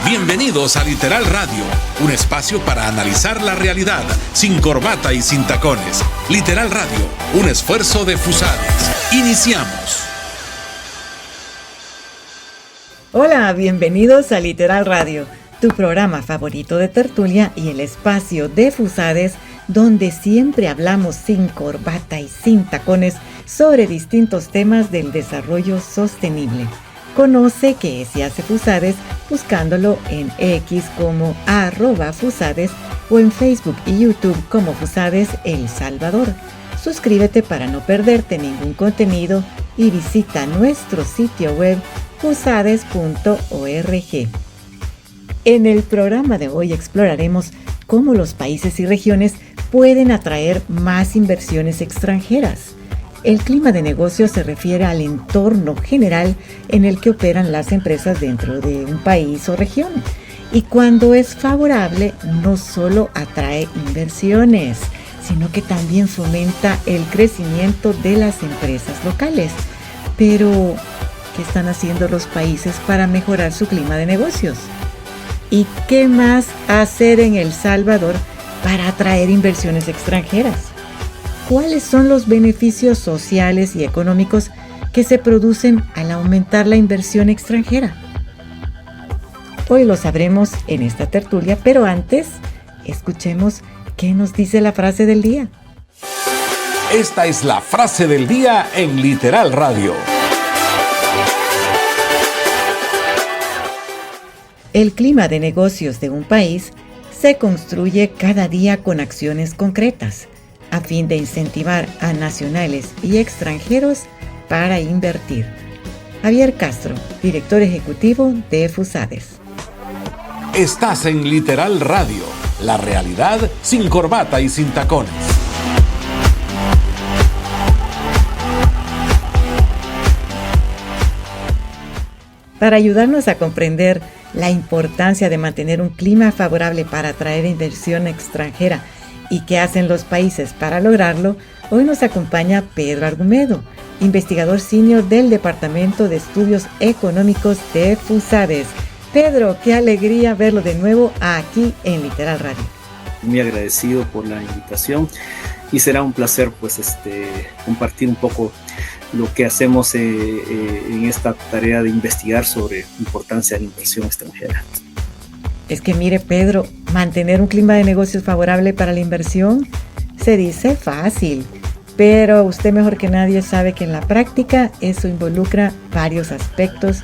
Bienvenidos a Literal Radio, un espacio para analizar la realidad sin corbata y sin tacones. Literal Radio, un esfuerzo de Fusades. Iniciamos. Hola, bienvenidos a Literal Radio, tu programa favorito de tertulia y el espacio de Fusades, donde siempre hablamos sin corbata y sin tacones sobre distintos temas del desarrollo sostenible. Conoce qué se hace Fusades buscándolo en X como @Fusades o en Facebook y YouTube como Fusades El Salvador. Suscríbete para no perderte ningún contenido y visita nuestro sitio web fusades.org. En el programa de hoy exploraremos cómo los países y regiones pueden atraer más inversiones extranjeras. El clima de negocio se refiere al entorno general en el que operan las empresas dentro de un país o región. Y cuando es favorable, no solo atrae inversiones, sino que también fomenta el crecimiento de las empresas locales. Pero, ¿qué están haciendo los países para mejorar su clima de negocios? ¿Y qué más hacer en El Salvador para atraer inversiones extranjeras? ¿Cuáles son los beneficios sociales y económicos que se producen al aumentar la inversión extranjera? Hoy lo sabremos en esta tertulia, pero antes, escuchemos qué nos dice la frase del día. Esta es la frase del día en Literal Radio. El clima de negocios de un país se construye cada día con acciones concretas, a fin de incentivar a nacionales y extranjeros para invertir. Javier Castro, director ejecutivo de Fusades. Estás en Literal Radio, la realidad sin corbata y sin tacones. Para ayudarnos a comprender la importancia de mantener un clima favorable para atraer inversión extranjera y qué hacen los países para lograrlo, hoy nos acompaña Pedro Argumedo, investigador senior del Departamento de Estudios Económicos de Fusades. Pedro, qué alegría verlo de nuevo aquí en Literal Radio. Muy agradecido por la invitación y será un placer compartir un poco lo que hacemos en esta tarea de investigar sobre la importancia de la inversión extranjera. Es que mire, Pedro, mantener un clima de negocios favorable para la inversión se dice fácil, pero usted mejor que nadie sabe que en la práctica eso involucra varios aspectos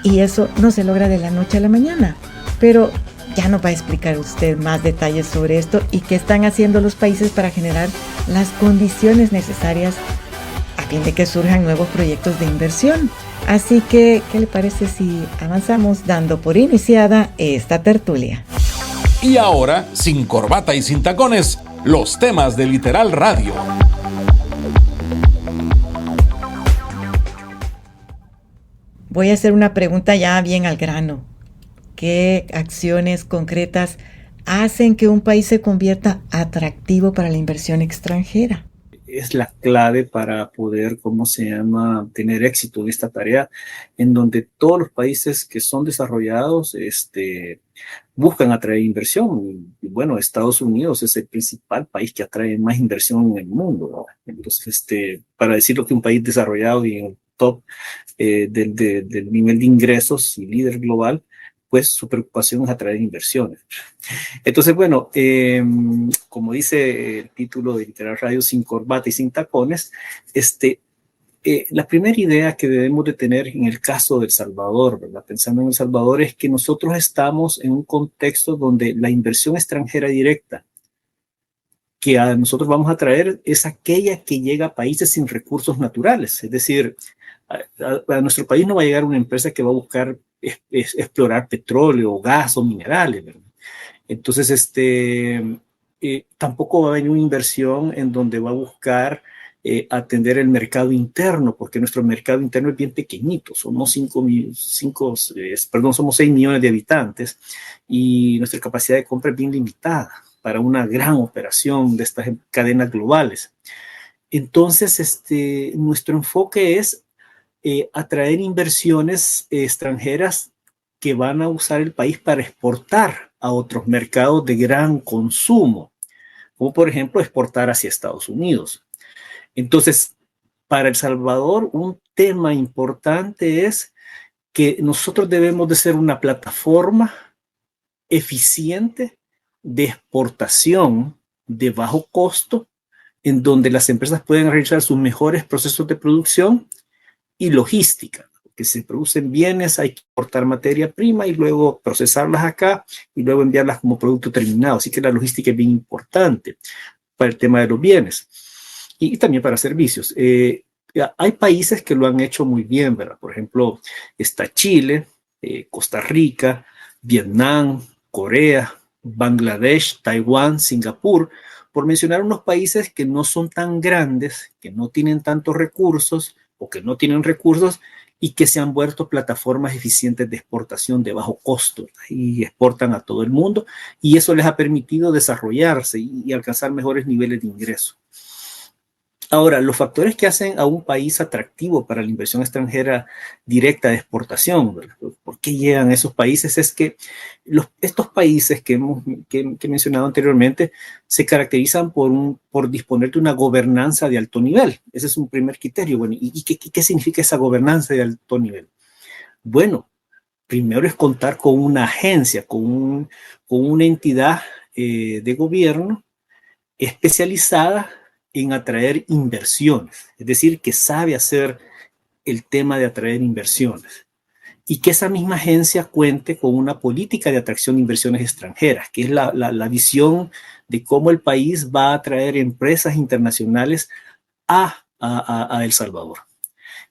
y eso no se logra de la noche a la mañana. Pero ya nos va a explicar usted más detalles sobre esto y qué están haciendo los países para generar las condiciones necesarias a fin de que surjan nuevos proyectos de inversión. Así que, ¿qué le parece si avanzamos dando por iniciada esta tertulia? Y ahora, sin corbata y sin tacones, los temas de Literal Radio. Voy a hacer una pregunta ya bien al grano. ¿Qué acciones concretas hacen que un país se convierta atractivo para la inversión extranjera? Es la clave para poder, tener éxito en esta tarea, en donde todos los países que son desarrollados buscan atraer inversión. Y bueno, Estados Unidos es el principal país que atrae más inversión en el mundo, ¿no? Entonces, para decirlo que un país desarrollado y en el top del nivel de ingresos y líder global, pues su preocupación es atraer inversiones. Entonces, bueno, como dice el título de Literal Radio, sin corbata y sin tacones, la primera idea que debemos de tener en el caso de El Salvador, ¿verdad? Pensando en El Salvador, es que nosotros estamos en un contexto donde la inversión extranjera directa que a nosotros vamos a traer es aquella que llega a países sin recursos naturales. Es decir, a nuestro país no va a llegar una empresa que va a buscar explorar petróleo, gas o minerales, ¿verdad? Entonces, tampoco va a venir una inversión en donde va a buscar atender el mercado interno, porque nuestro mercado interno es bien pequeñito, somos 6 millones de habitantes y nuestra capacidad de compra es bien limitada para una gran operación de estas cadenas globales. Entonces, nuestro enfoque es atraer inversiones extranjeras que van a usar el país para exportar a otros mercados de gran consumo, como por ejemplo exportar hacia Estados Unidos. Entonces, para El Salvador, un tema importante es que nosotros debemos de ser una plataforma eficiente de exportación de bajo costo, en donde las empresas pueden realizar sus mejores procesos de producción y logística. Que se producen bienes, hay que exportar materia prima y luego procesarlas acá y luego enviarlas como producto terminado. Así que la logística es bien importante para el tema de los bienes y también para servicios. Hay países que lo han hecho muy bien, ¿verdad? Por ejemplo, está Chile, Costa Rica, Vietnam, Corea, Bangladesh, Taiwán, Singapur, por mencionar unos países que no son tan grandes, que no tienen tantos recursos o que no tienen recursos y que se han vuelto plataformas eficientes de exportación de bajo costo y exportan a todo el mundo, y eso les ha permitido desarrollarse y alcanzar mejores niveles de ingreso. Ahora, los factores que hacen a un país atractivo para la inversión extranjera directa de exportación, ¿verdad? ¿Por qué llegan a esos países? Es que estos países que he mencionado anteriormente se caracterizan por disponer de una gobernanza de alto nivel. Ese es un primer criterio. Bueno, ¿y qué significa esa gobernanza de alto nivel? Bueno, primero es contar con una agencia, con una entidad de gobierno especializada en atraer inversiones, es decir, que sabe hacer el tema de atraer inversiones y que esa misma agencia cuente con una política de atracción de inversiones extranjeras, que es la visión de cómo el país va a atraer empresas internacionales a El Salvador.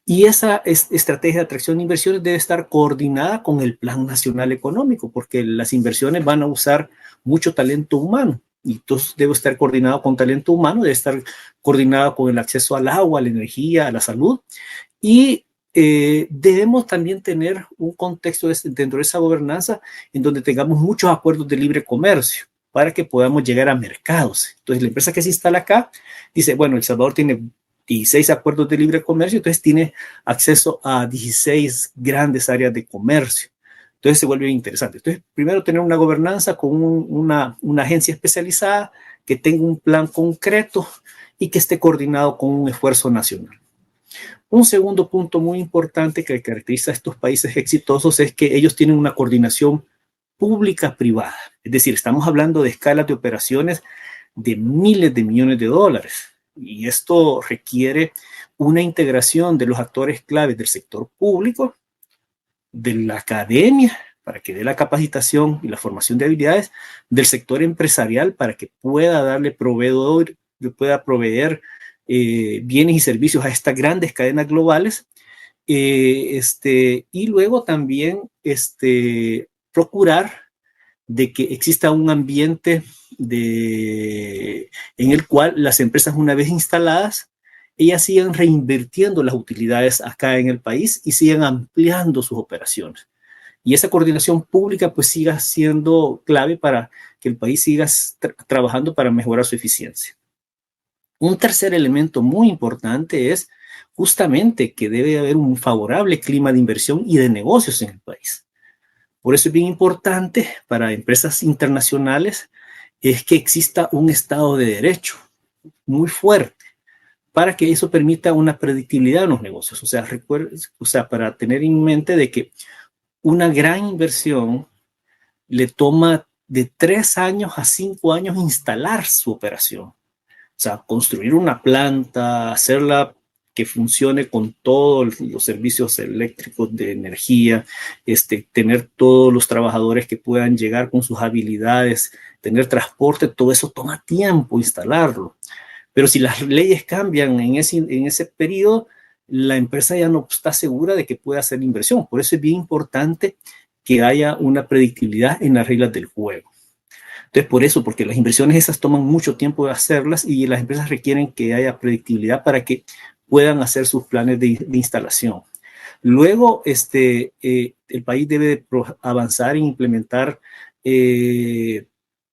Y esa estrategia de atracción de inversiones debe estar coordinada con el Plan Nacional Económico, porque las inversiones van a usar mucho talento humano. Y entonces debe estar coordinado con talento humano, debe estar coordinado con el acceso al agua, a la energía, a la salud. Y debemos también tener un contexto dentro de esa gobernanza en donde tengamos muchos acuerdos de libre comercio para que podamos llegar a mercados. Entonces, la empresa que se instala acá dice, bueno, El Salvador tiene 16 acuerdos de libre comercio, entonces tiene acceso a 16 grandes áreas de comercio. Entonces se vuelve interesante. Entonces, primero tener una gobernanza con una agencia especializada que tenga un plan concreto y que esté coordinado con un esfuerzo nacional. Un segundo punto muy importante que caracteriza a estos países exitosos es que ellos tienen una coordinación pública-privada. Es decir, estamos hablando de escalas de operaciones de miles de millones de dólares. Y esto requiere una integración de los actores claves del sector público, de la academia, para que dé la capacitación y la formación de habilidades, del sector empresarial, para que pueda darle pueda proveer bienes y servicios a estas grandes cadenas globales, y luego también procurar de que exista un ambiente en el cual las empresas, una vez instaladas, ellas sigan reinvirtiendo las utilidades acá en el país y sigan ampliando sus operaciones. Y esa coordinación pública pues siga siendo clave para que el país siga trabajando para mejorar su eficiencia. Un tercer elemento muy importante es justamente que debe haber un favorable clima de inversión y de negocios en el país. Por eso es bien importante para empresas internacionales es que exista un Estado de Derecho muy fuerte, para que eso permita una predictibilidad en los negocios. O sea, para tener en mente de que una gran inversión le toma de 3 años a 5 años instalar su operación. O sea, construir una planta, hacerla que funcione con todos los servicios eléctricos de energía, tener todos los trabajadores que puedan llegar con sus habilidades, tener transporte, todo eso toma tiempo instalarlo. Pero si las leyes cambian en ese periodo, la empresa ya no está segura de que pueda hacer inversión. Por eso es bien importante que haya una predictibilidad en las reglas del juego. Entonces, por eso, porque las inversiones esas toman mucho tiempo de hacerlas y las empresas requieren que haya predictibilidad para que puedan hacer sus planes de instalación. Luego, el país debe avanzar en implementar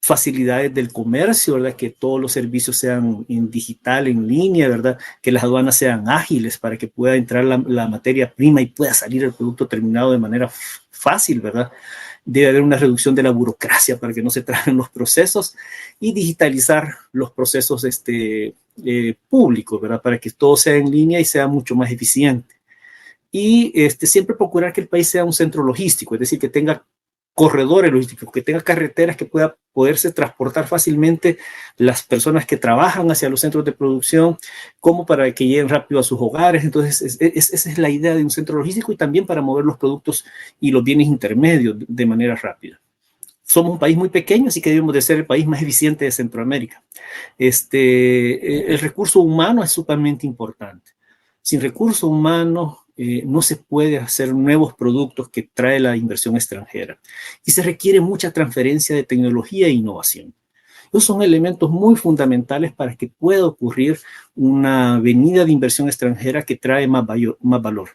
facilidades del comercio, ¿verdad? Que todos los servicios sean en digital, en línea, ¿verdad? Que las aduanas sean ágiles para que pueda entrar la materia prima y pueda salir el producto terminado de manera fácil, ¿verdad? Debe haber una reducción de la burocracia para que no se traben los procesos y digitalizar los procesos públicos, ¿verdad? Para que todo sea en línea y sea mucho más eficiente. Y siempre procurar que el país sea un centro logístico, es decir, que tenga corredores logísticos, que tenga carreteras que pueda poderse transportar fácilmente las personas que trabajan hacia los centros de producción, como para que lleguen rápido a sus hogares. Entonces, esa es la idea de un centro logístico y también para mover los productos y los bienes intermedios de manera rápida. Somos un país muy pequeño, así que debemos de ser el país más eficiente de Centroamérica. El recurso humano es sumamente importante. Sin recursos humanos, no se puede hacer nuevos productos que trae la inversión extranjera y se requiere mucha transferencia de tecnología e innovación. Esos son elementos muy fundamentales para que pueda ocurrir una venida de inversión extranjera que trae más valor.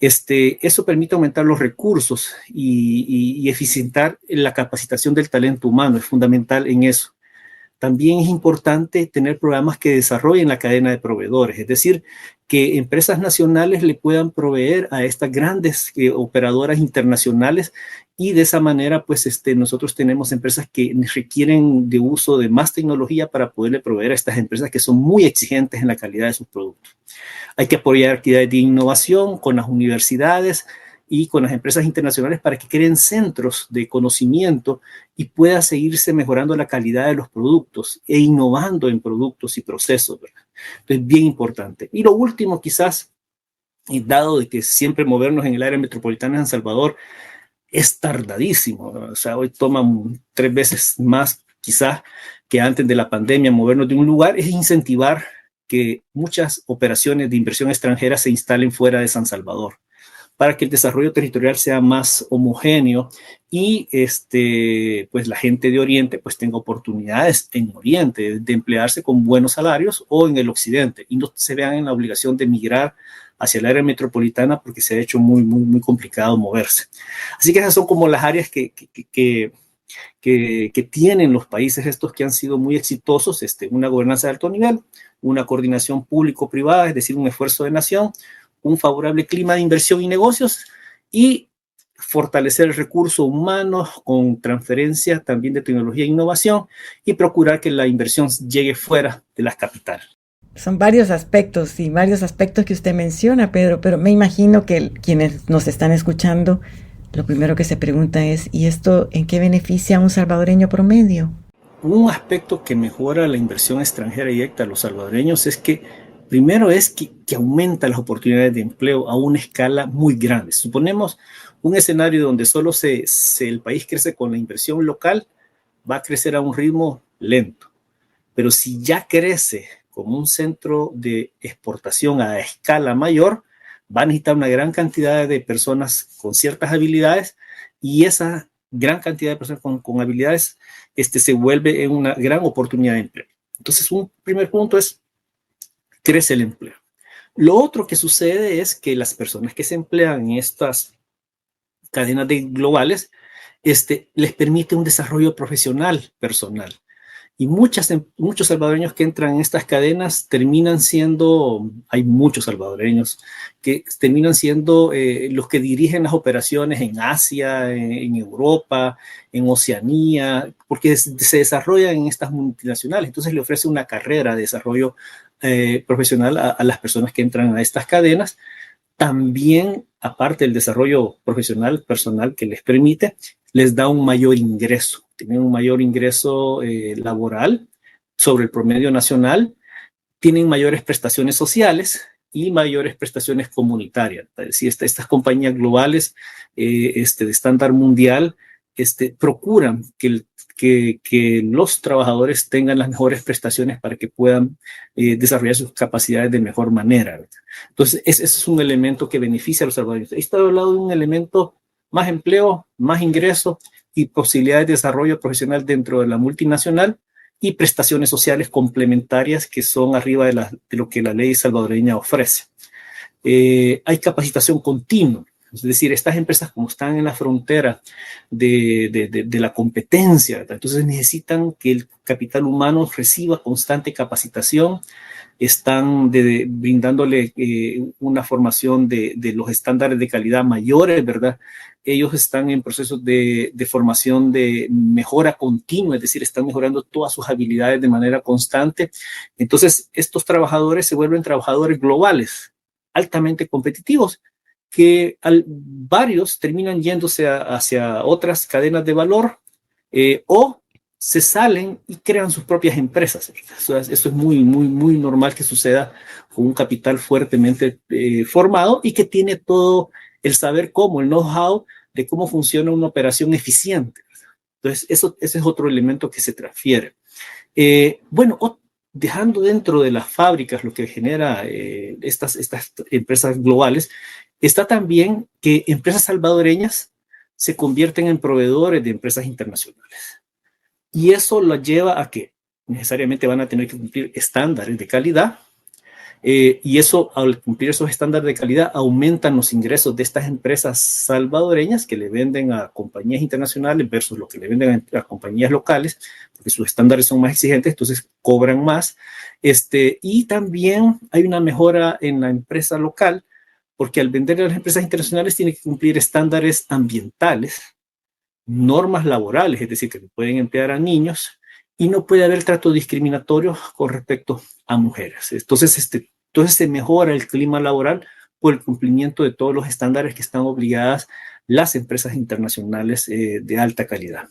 Eso permite aumentar los recursos y eficientar la capacitación del talento humano, es fundamental en eso. También es importante tener programas que desarrollen la cadena de proveedores, es decir, que empresas nacionales le puedan proveer a estas grandes operadoras internacionales y de esa manera, pues, nosotros tenemos empresas que requieren de uso de más tecnología para poderle proveer a estas empresas que son muy exigentes en la calidad de sus productos. Hay que apoyar actividades de innovación con las universidades y con las empresas internacionales para que creen centros de conocimiento y pueda seguirse mejorando la calidad de los productos e innovando en productos y procesos, ¿verdad? Entonces, bien importante. Y lo último, quizás, dado de que siempre movernos en el área metropolitana de San Salvador es tardadísimo, ¿no? O sea, hoy toma 3 veces más, quizás, que antes de la pandemia movernos de un lugar, es incentivar que muchas operaciones de inversión extranjera se instalen fuera de San Salvador, para que el desarrollo territorial sea más homogéneo y pues la gente de Oriente pues tenga oportunidades en Oriente de emplearse con buenos salarios o en el Occidente y no se vean en la obligación de migrar hacia el área metropolitana porque se ha hecho muy, muy, muy complicado moverse. Así que esas son como las áreas que tienen los países estos que han sido muy exitosos, una gobernanza de alto nivel, una coordinación público-privada, es decir, un esfuerzo de nación, un favorable clima de inversión y negocios y fortalecer el recurso humano con transferencia también de tecnología e innovación y procurar que la inversión llegue fuera de las capitales. Son varios aspectos que usted menciona, Pedro, pero me imagino que quienes nos están escuchando, lo primero que se pregunta es, ¿y esto en qué beneficia a un salvadoreño promedio? Un aspecto que mejora la inversión extranjera directa a los salvadoreños es que primero es que aumenta las oportunidades de empleo a una escala muy grande. Suponemos un escenario donde solo el país crece con la inversión local, va a crecer a un ritmo lento. Pero si ya crece como un centro de exportación a escala mayor, va a necesitar una gran cantidad de personas con ciertas habilidades y esa gran cantidad de personas con habilidades se vuelve en una gran oportunidad de empleo. Entonces, un primer punto es crece el empleo. Lo otro que sucede es que las personas que se emplean en estas cadenas globales les permite un desarrollo profesional personal. Y muchos salvadoreños que entran en estas cadenas terminan siendo, hay muchos salvadoreños que terminan siendo los que dirigen las operaciones en Asia, en Europa, en Oceanía, porque se desarrollan en estas multinacionales. Entonces le ofrece una carrera de desarrollo profesional a las personas que entran a estas cadenas. También, aparte del desarrollo profesional, personal que les permite, les da un mayor ingreso. Tienen un mayor ingreso laboral sobre el promedio nacional, tienen mayores prestaciones sociales y mayores prestaciones comunitarias. Es decir, estas compañías globales de estándar mundial procuran que los trabajadores tengan las mejores prestaciones para que puedan desarrollar sus capacidades de mejor manera, ¿verdad? Entonces, ese es un elemento que beneficia a los salvadoreños. Está hablando de un elemento más empleo, más ingreso y posibilidades de desarrollo profesional dentro de la multinacional y prestaciones sociales complementarias que son arriba de lo que la ley salvadoreña ofrece. Hay capacitación continua, es decir, estas empresas como están en la frontera de la competencia, ¿verdad? Entonces necesitan que el capital humano reciba constante capacitación, están brindándole una formación de los estándares de calidad mayores, ¿verdad? ellos están en procesos de formación de mejora continua, es decir, están mejorando todas sus habilidades de manera constante. Entonces, estos trabajadores se vuelven trabajadores globales, altamente competitivos, que varios terminan yéndose hacia otras cadenas de valor o se salen y crean sus propias empresas. Eso es muy, muy, muy normal que suceda con un capital fuertemente formado y que tiene todo el saber cómo, el know-how de cómo funciona una operación eficiente. Entonces, ese es otro elemento que se transfiere. Bueno, dejando dentro de las fábricas lo que genera estas empresas globales, está también que empresas salvadoreñas se convierten en proveedores de empresas internacionales. Y eso lo lleva a que necesariamente van a tener que cumplir estándares de calidad. Y eso, al cumplir esos estándares de calidad, aumentan los ingresos de estas empresas salvadoreñas que le venden a compañías internacionales versus lo que le venden a compañías locales, porque sus estándares son más exigentes, entonces cobran más. Y también hay una mejora en la empresa local, porque al vender a las empresas internacionales tiene que cumplir estándares ambientales, normas laborales, es decir, que pueden emplear a niños, y no puede haber trato discriminatorio con respecto a mujeres. Entonces se mejora el clima laboral por el cumplimiento de todos los estándares que están obligadas las empresas internacionales de alta calidad.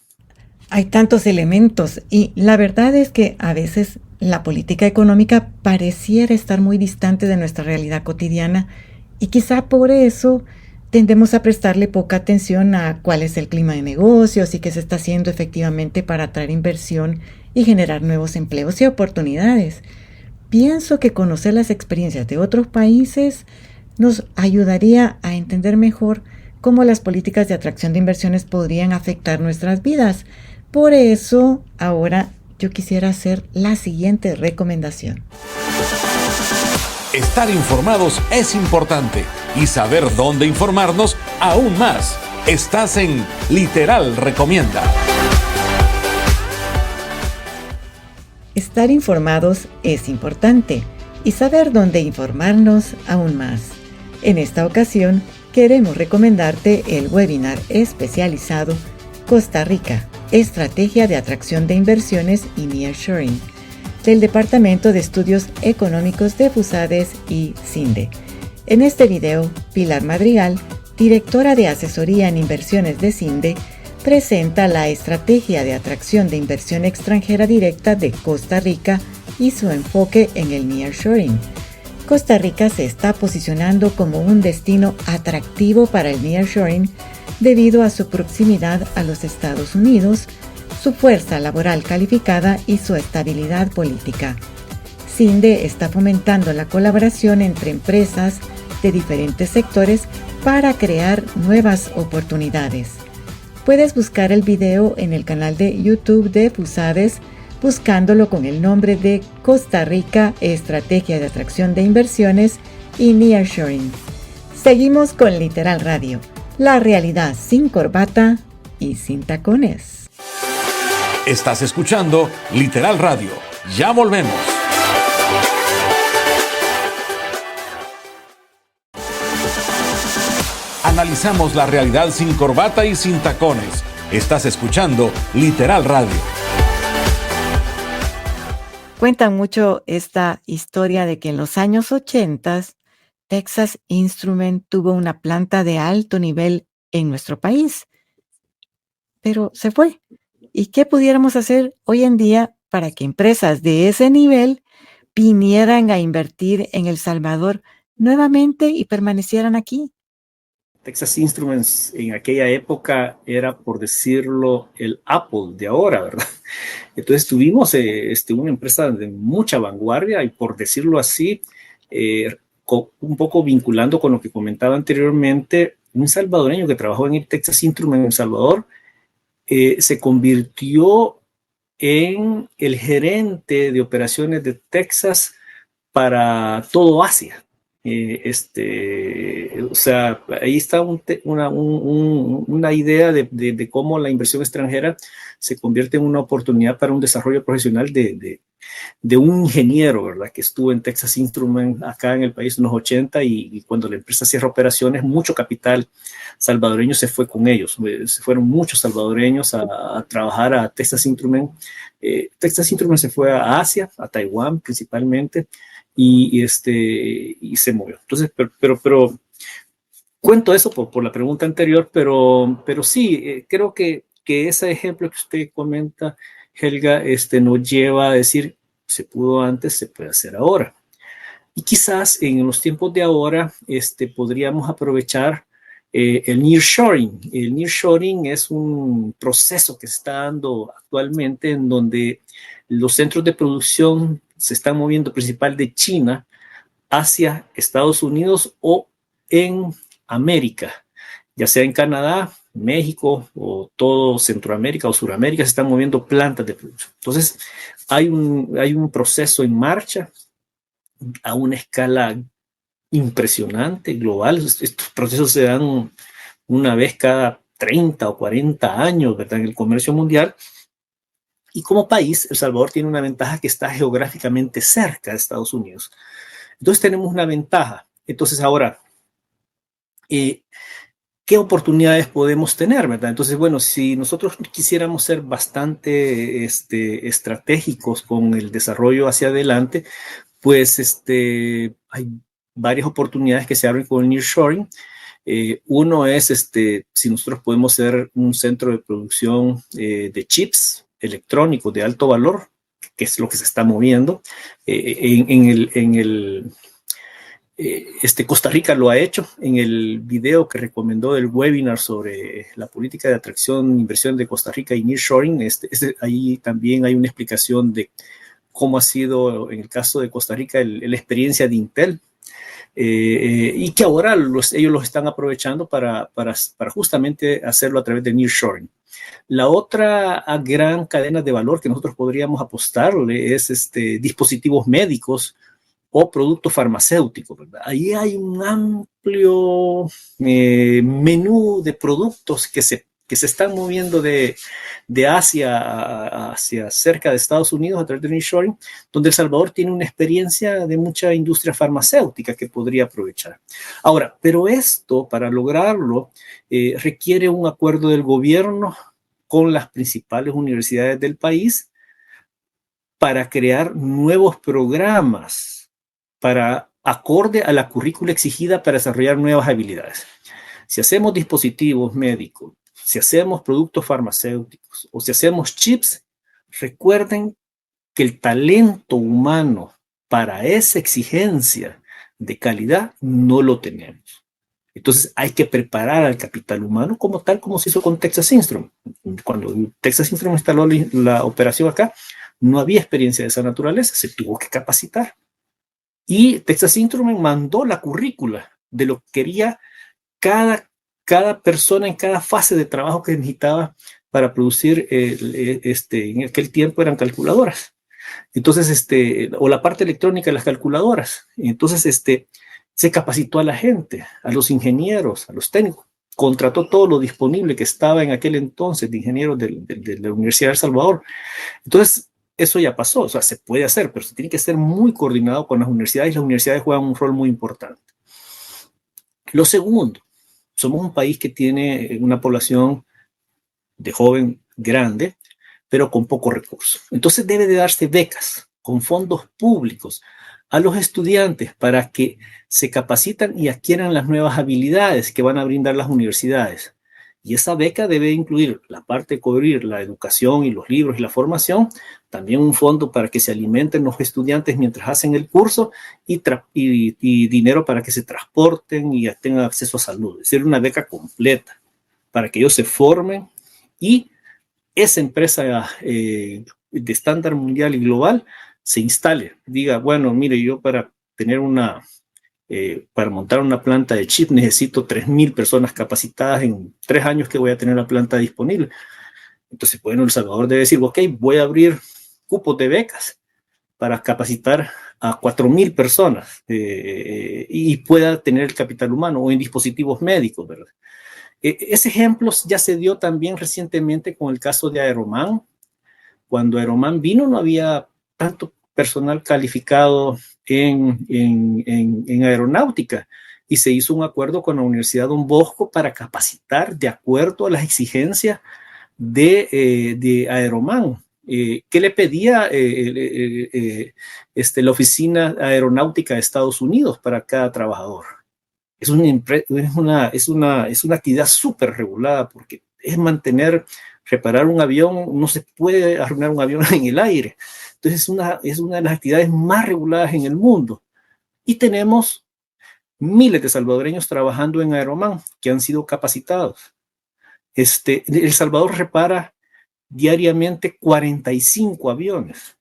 Hay tantos elementos y la verdad es que a veces la política económica pareciera estar muy distante de nuestra realidad cotidiana y quizá por eso tendemos a prestarle poca atención a cuál es el clima de negocios y qué se está haciendo efectivamente para atraer inversión y generar nuevos empleos y oportunidades. Pienso que conocer las experiencias de otros países nos ayudaría a entender mejor cómo las políticas de atracción de inversiones podrían afectar nuestras vidas. Por eso, ahora yo quisiera hacer la siguiente recomendación. Estar informados es importante y saber dónde informarnos aún más. Estás en Literal Recomienda. Estar informados es importante y saber dónde informarnos aún más. En esta ocasión, queremos recomendarte el webinar especializado Costa Rica, Estrategia de Atracción de Inversiones y Nearshoring, del Departamento de Estudios Económicos de FUSADES y CINDE. En este video, Pilar Madrigal, directora de Asesoría en Inversiones de CINDE, presenta la estrategia de atracción de inversión extranjera directa de Costa Rica y su enfoque en el nearshoring. Costa Rica se está posicionando como un destino atractivo para el nearshoring debido a su proximidad a los Estados Unidos, su fuerza laboral calificada y su estabilidad política. CINDE está fomentando la colaboración entre empresas de diferentes sectores para crear nuevas oportunidades. Puedes buscar el video en el canal de YouTube de FUSADES buscándolo con el nombre de Costa Rica, Estrategia de Atracción de Inversiones y Nearshoring. Seguimos con Literal Radio, la realidad sin corbata y sin tacones. Estás escuchando Literal Radio. Ya volvemos. Analizamos la realidad sin corbata y sin tacones. Estás escuchando Literal Radio. Cuentan mucho esta historia de que en los años 80 Texas Instruments tuvo una planta de alto nivel en nuestro país, pero se fue. ¿Y qué pudiéramos hacer hoy en día para que empresas de ese nivel vinieran a invertir en El Salvador nuevamente y permanecieran aquí? Texas Instruments en aquella época era, por decirlo, el Apple de ahora, ¿verdad? Entonces tuvimos una empresa de mucha vanguardia y, por decirlo así, un poco vinculando con lo que comentaba anteriormente, un salvadoreño que trabajó en el Texas Instruments en El Salvador se convirtió en el gerente de operaciones de Texas para todo Asia. O sea, ahí está una idea de cómo la inversión extranjera se convierte en una oportunidad para un desarrollo profesional de un ingeniero, ¿verdad? Que estuvo en Texas Instruments acá en el país en los 80 y cuando la empresa cierra operaciones, mucho capital salvadoreño se fue con ellos. Se fueron muchos salvadoreños a trabajar a Texas Instruments. Texas Instruments se fue a Asia, a Taiwán principalmente, y se movió. Entonces, pero cuento eso por la pregunta anterior, pero sí, creo que ese ejemplo que usted comenta, Helga, nos lleva a decir, se pudo antes, se puede hacer ahora. Y quizás en los tiempos de ahora podríamos aprovechar el nearshoring. El nearshoring es un proceso que se está dando actualmente en donde los centros de producción se están moviendo principal de China hacia Estados Unidos o en América, ya sea en Canadá, México o todo Centroamérica o Suramérica, se están moviendo plantas de producción. Entonces, hay un proceso en marcha a una escala impresionante, global. Estos procesos se dan una vez cada 30 o 40 años, ¿verdad? En el comercio mundial. Y como país, El Salvador tiene una ventaja que está geográficamente cerca de Estados Unidos. Entonces tenemos una ventaja. Entonces ahora, ¿qué oportunidades podemos tener, verdad? Entonces, bueno, si nosotros quisiéramos ser bastante estratégicos con el desarrollo hacia adelante, pues hay varias oportunidades que se abren con el nearshoring. Uno es si nosotros podemos ser un centro de producción de chips electrónicos de alto valor, que es lo que se está moviendo. Costa Rica lo ha hecho en el video que recomendó del webinar sobre la política de atracción e inversión de Costa Rica y nearshoring. Ahí también hay una explicación de cómo ha sido en el caso de Costa Rica la experiencia de Intel. Y que ahora ellos los están aprovechando para justamente hacerlo a través de nearshoring. La otra gran cadena de valor que nosotros podríamos apostarle es dispositivos médicos o productos farmacéuticos, ¿verdad? Ahí hay un amplio menú de productos que se están moviendo de Asia hacia cerca de Estados Unidos a través de nearshoring, donde El Salvador tiene una experiencia de mucha industria farmacéutica que podría aprovechar. Ahora, pero esto, para lograrlo, requiere un acuerdo del gobierno con las principales universidades del país para crear nuevos programas para acorde a la currícula exigida para desarrollar nuevas habilidades. Si hacemos dispositivos médicos, si hacemos productos farmacéuticos o si hacemos chips, recuerden que el talento humano para esa exigencia de calidad no lo tenemos. Entonces hay que preparar al capital humano como tal como se hizo con Texas Instruments. Cuando Texas Instruments instaló la operación acá, no había experiencia de esa naturaleza, se tuvo que capacitar. Y Texas Instruments mandó la currícula de lo que quería cada persona en cada fase de trabajo que necesitaba para producir, en aquel tiempo eran calculadoras. Entonces, o la parte electrónica de las calculadoras. Entonces, se capacitó a la gente, a los ingenieros, a los técnicos. Contrató todo lo disponible que estaba en aquel entonces de ingenieros de la Universidad de El Salvador. Entonces, eso ya pasó, o sea, se puede hacer, pero se tiene que ser muy coordinado con las universidades y las universidades juegan un rol muy importante. Lo segundo, somos un país que tiene una población de joven grande, pero con pocos recursos. Entonces debe de darse becas con fondos públicos a los estudiantes para que se capacitan y adquieran las nuevas habilidades que van a brindar las universidades. Y esa beca debe incluir la parte de cubrir la educación y los libros y la formación, también un fondo para que se alimenten los estudiantes mientras hacen el curso y dinero para que se transporten y tengan acceso a salud. Es decir, una beca completa para que ellos se formen y esa empresa de estándar mundial y global se instale. Diga, bueno, mire, yo para tener para montar una planta de chip necesito 3,000 personas capacitadas en 3 años que voy a tener la planta disponible. Entonces, bueno, El Salvador debe decir, ok, voy a abrir cupos de becas para capacitar a 4.000 personas y pueda tener el capital humano o en dispositivos médicos, ¿verdad? Ese ejemplo ya se dio también recientemente con el caso de Aeroman. Cuando Aeroman vino no había tanto personal calificado en aeronáutica y se hizo un acuerdo con la Universidad Don Bosco para capacitar de acuerdo a las exigencias de Aeroman. ¿Qué le pedía la Oficina Aeronáutica de Estados Unidos para cada trabajador? Es una actividad súper regulada porque es reparar un avión, no se puede arruinar un avión en el aire. Entonces es una de las actividades más reguladas en el mundo. Y tenemos miles de salvadoreños trabajando en Aeroman que han sido capacitados. El Salvador repara diariamente 45 aviones,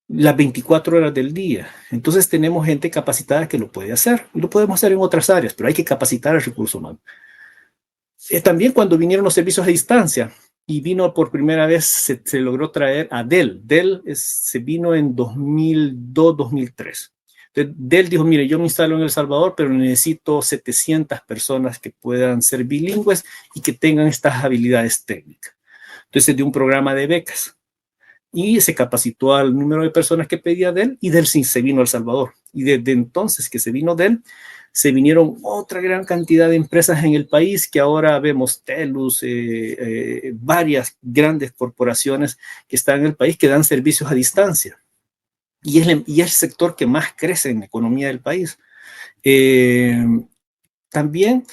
las 24 horas del día. Entonces tenemos gente capacitada que lo puede hacer. Y lo podemos hacer en otras áreas, pero hay que capacitar al recurso humano. También cuando vinieron los servicios a distancia y vino por primera vez, se logró traer a Dell. Dell se vino en 2002, 2003. Entonces, Dell dijo, mire, yo me instalo en El Salvador, pero necesito 700 personas que puedan ser bilingües y que tengan estas habilidades técnicas. Entonces, de un programa de becas. Y se capacitó al número de personas que pedía Dell y Dell se vino a El Salvador. Y desde entonces que se vino Dell, se vinieron otra gran cantidad de empresas en el país que ahora vemos Telus, varias grandes corporaciones que están en el país que dan servicios a distancia. Y es el sector que más crece en la economía del país. También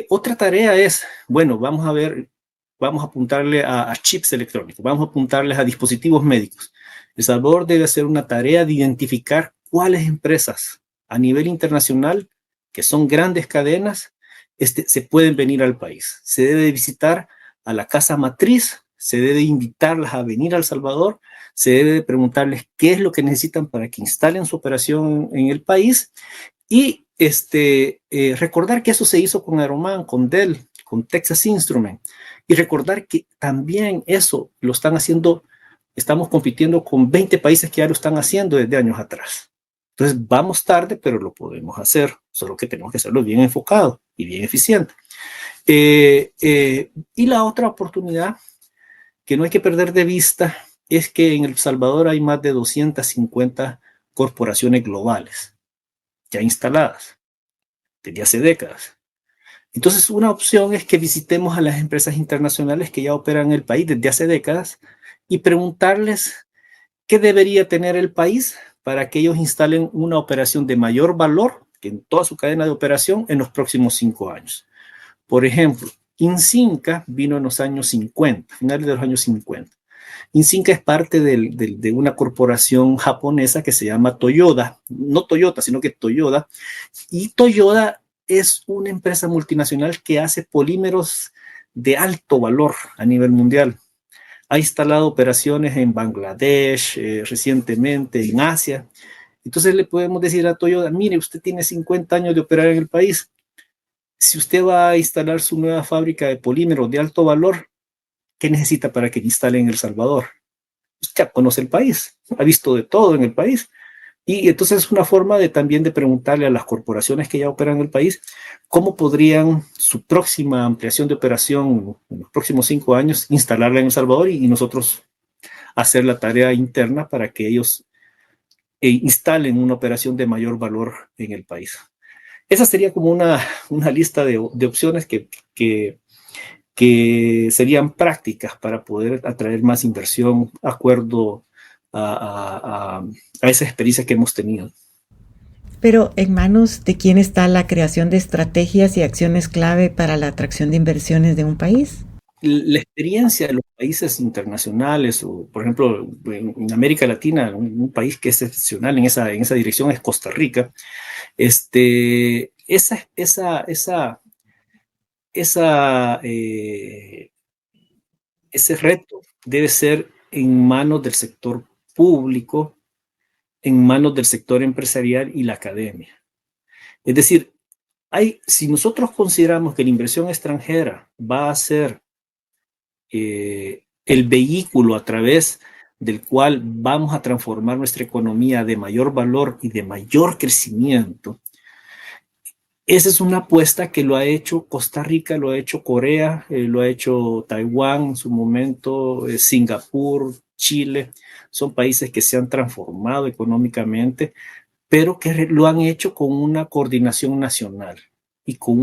otra tarea es, bueno, vamos a apuntarle a chips electrónicos, vamos a apuntarles a dispositivos médicos. El Salvador debe hacer una tarea de identificar cuáles empresas a nivel internacional, que son grandes cadenas, se pueden venir al país. Se debe visitar a la casa matriz, se debe invitarlas a venir a El Salvador, se debe preguntarles qué es lo que necesitan para que instalen su operación en el país y recordar que eso se hizo con Aeroman, con Dell, con Texas Instruments, y recordar que también eso lo están haciendo, estamos compitiendo con 20 países que ya lo están haciendo desde años atrás. Entonces vamos tarde, pero lo podemos hacer, solo que tenemos que hacerlo bien enfocado y bien eficiente. Y la otra oportunidad que no hay que perder de vista es que en El Salvador hay más de 250 corporaciones globales ya instaladas desde hace décadas. Entonces, una opción es que visitemos a las empresas internacionales que ya operan en el país desde hace décadas y preguntarles qué debería tener el país para que ellos instalen una operación de mayor valor en toda su cadena de operación en los próximos 5 años. Por ejemplo, Insinca vino en los años 50, finales de los años 50. Insinca es parte de una corporación japonesa que se llama Toyota, no Toyota, sino que Toyota, y Toyota es una empresa multinacional que hace polímeros de alto valor a nivel mundial. Ha instalado operaciones en Bangladesh, recientemente en Asia. Entonces le podemos decir a Toyota, mire, usted tiene 50 años de operar en el país. Si usted va a instalar su nueva fábrica de polímeros de alto valor, ¿qué necesita para que instale en El Salvador? Usted conoce el país, ha visto de todo en el país. Y entonces es una forma también de preguntarle a las corporaciones que ya operan en el país cómo podrían su próxima ampliación de operación en los próximos 5 años instalarla en El Salvador y nosotros hacer la tarea interna para que ellos instalen una operación de mayor valor en el país. Esa sería como una lista de opciones que serían prácticas para poder atraer más inversión de acuerdo a esa experiencia que hemos tenido. Pero ¿en manos de quién está la creación de estrategias y acciones clave para la atracción de inversiones de un país? La experiencia de los países internacionales, o por ejemplo en América Latina, un país que es excepcional en esa dirección es Costa Rica. Ese reto debe ser en manos del sector público, en manos del sector empresarial y la academia. Es decir, si nosotros consideramos que la inversión extranjera va a ser el vehículo a través del cual vamos a transformar nuestra economía de mayor valor y de mayor crecimiento, esa es una apuesta que lo ha hecho Costa Rica, lo ha hecho Corea, lo ha hecho Taiwán en su momento, Singapur, Chile. Son países que se han transformado económicamente, pero que lo han hecho con una coordinación nacional y con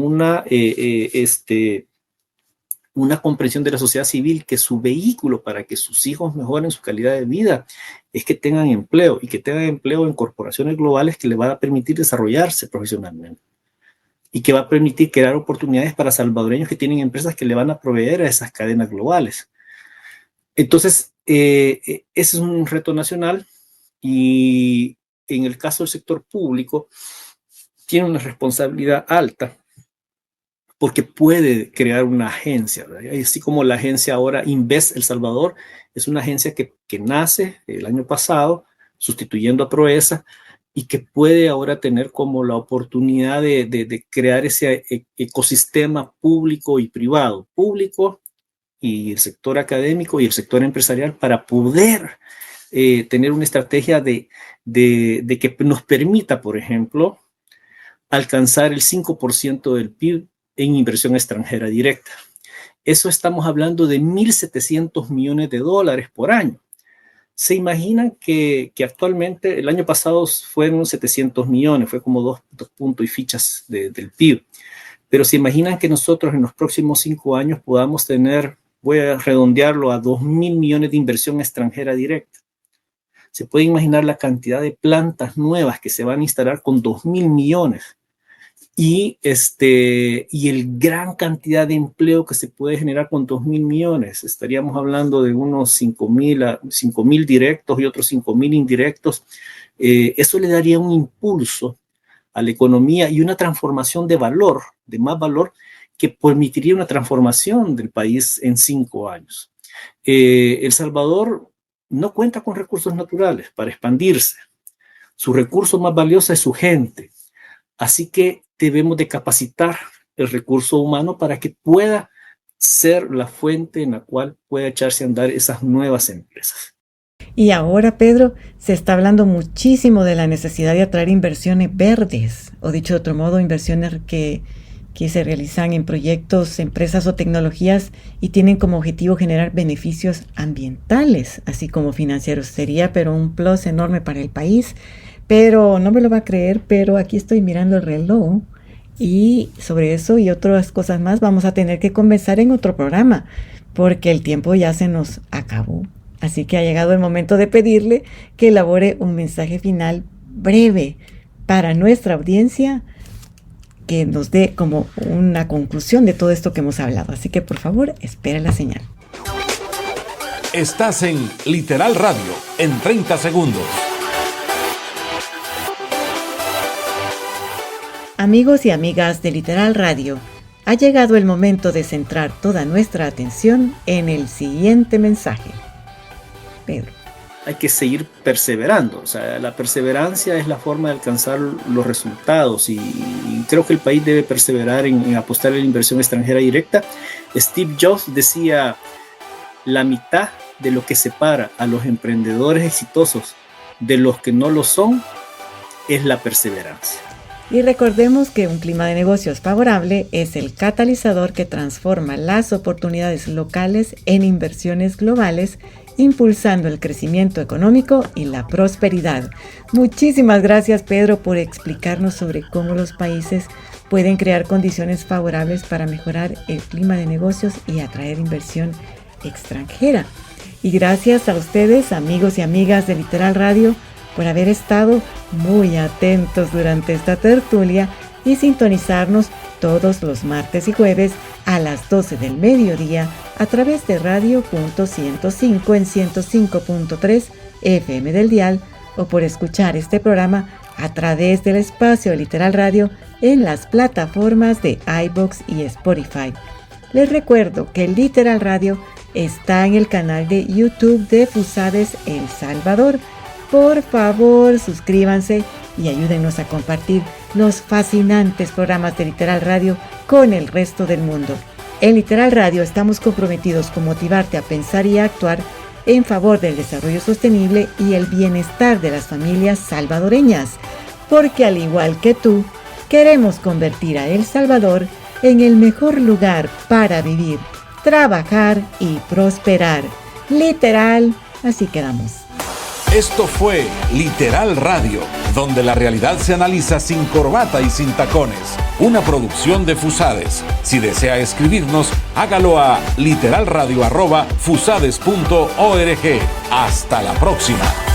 una comprensión de la sociedad civil, que su vehículo para que sus hijos mejoren su calidad de vida es que tengan empleo, y que tengan empleo en corporaciones globales que les van a permitir desarrollarse profesionalmente y que va a permitir crear oportunidades para salvadoreños que tienen empresas que le van a proveer a esas cadenas globales. Entonces, ese es un reto nacional, y en el caso del sector público tiene una responsabilidad alta porque puede crear una agencia, ¿verdad? Así como la agencia ahora Invest El Salvador es una agencia que nace el año pasado sustituyendo a Proesa, y que puede ahora tener como la oportunidad de crear ese ecosistema público y privado, público y el sector académico y el sector empresarial, para poder tener una estrategia de que nos permita, por ejemplo, alcanzar el 5% del PIB en inversión extranjera directa. Eso estamos hablando de $1.700 millones por año. Se imaginan que actualmente, el año pasado fueron 700 millones, fue como dos puntos y fichas del PIB. Pero se imaginan que nosotros en los próximos 5 años podamos tener, voy a redondearlo a 2.000 millones de inversión extranjera directa. Se puede imaginar la cantidad de plantas nuevas que se van a instalar con 2.000 millones. Y el gran cantidad de empleo que se puede generar con 2.000 millones. Estaríamos hablando de unos 5.000 directos y otros 5.000 indirectos. Eso le daría un impulso a la economía y una transformación de valor, de más valor, que permitiría una transformación del país en 5 años. El Salvador no cuenta con recursos naturales para expandirse. Su recurso más valioso es su gente. Así que debemos de capacitar el recurso humano para que pueda ser la fuente en la cual pueda echarse a andar esas nuevas empresas. Y ahora, Pedro, se está hablando muchísimo de la necesidad de atraer inversiones verdes, o dicho de otro modo, inversiones que se realizan en proyectos, empresas o tecnologías y tienen como objetivo generar beneficios ambientales, así como financieros. Sería pero un plus enorme para el país. Pero no me lo va a creer, pero aquí estoy mirando el reloj y sobre eso y otras cosas más vamos a tener que conversar en otro programa, porque el tiempo ya se nos acabó. Así que ha llegado el momento de pedirle que elabore un mensaje final breve para nuestra audiencia, que nos dé como una conclusión de todo esto que hemos hablado. Así que por favor, espera la señal. Estás en Literal Radio en 30 segundos. Amigos y amigas de Literal Radio, ha llegado el momento de centrar toda nuestra atención en el siguiente mensaje. Pedro. Hay que seguir perseverando, o sea, la perseverancia es la forma de alcanzar los resultados, y creo que el país debe perseverar en apostar en la inversión extranjera directa. Steve Jobs decía, la mitad de lo que separa a los emprendedores exitosos de los que no lo son es la perseverancia. Y recordemos que un clima de negocios favorable es el catalizador que transforma las oportunidades locales en inversiones globales, impulsando el crecimiento económico y la prosperidad. Muchísimas gracias, Pedro, por explicarnos sobre cómo los países pueden crear condiciones favorables para mejorar el clima de negocios y atraer inversión extranjera. Y gracias a ustedes, amigos y amigas de Literal Radio, por haber estado muy atentos durante esta tertulia y sintonizarnos todos los martes y jueves a las 12 del mediodía a través de Radio.105 en 105.3 FM del dial, o por escuchar este programa a través del espacio de Literal Radio en las plataformas de iVoox y Spotify. Les recuerdo que Literal Radio está en el canal de YouTube de FUSADES El Salvador. Por favor, suscríbanse y ayúdenos a compartir los fascinantes programas de Literal Radio con el resto del mundo. En Literal Radio estamos comprometidos con motivarte a pensar y a actuar en favor del desarrollo sostenible y el bienestar de las familias salvadoreñas, porque al igual que tú, queremos convertir a El Salvador en el mejor lugar para vivir, trabajar y prosperar. Literal, así quedamos. Esto fue Literal Radio, donde la realidad se analiza sin corbata y sin tacones. Una producción de Fusades. Si desea escribirnos, hágalo a literalradio@fusades.org. Hasta la próxima.